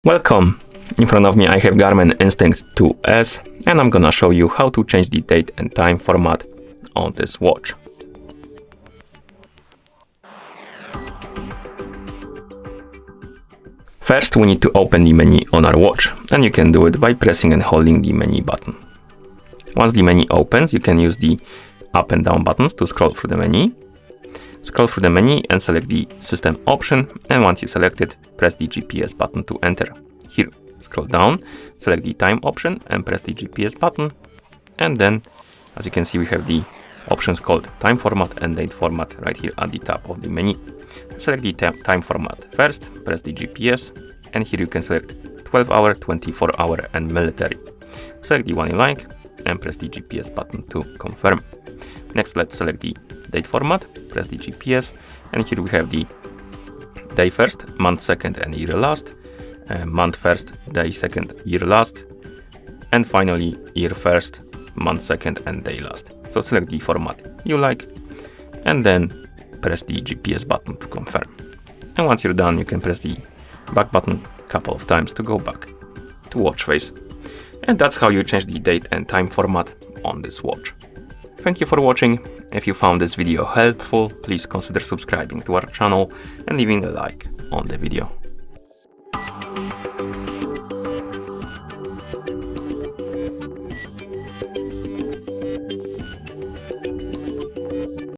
Welcome! In front of me I have GARMIN Instinct 2S and I'm gonna show you how to change the date and time format on this watch. First we need to open the menu on our watch, and you can do it by pressing and holding the menu button. Once the menu opens, you can use the up and down buttons to scroll through the menu. Scroll through the menu and select the system option, and once you select it, press the GPS button to enter. Here, scroll down, select the time option and press the GPS button, and then as you can see we have the options called time format and date format right here at the top of the menu. Select the time format first, press the GPS, and here you can select 12-hour, 24-hour and military. Select the one you like and press the GPS button to confirm. Next, let's select the date format, press the GPS, and here we have the day first, month second and year last, month first, day second, year last, and finally year first, month second and day last. So select the format you like and then press the GPS button to confirm. And once you're done, you can press the back button a couple of times to go back to watch face. And that's how you change the date and time format on this watch. Thank you for watching. If you found this video helpful, please consider subscribing to our channel and leaving a like on the video.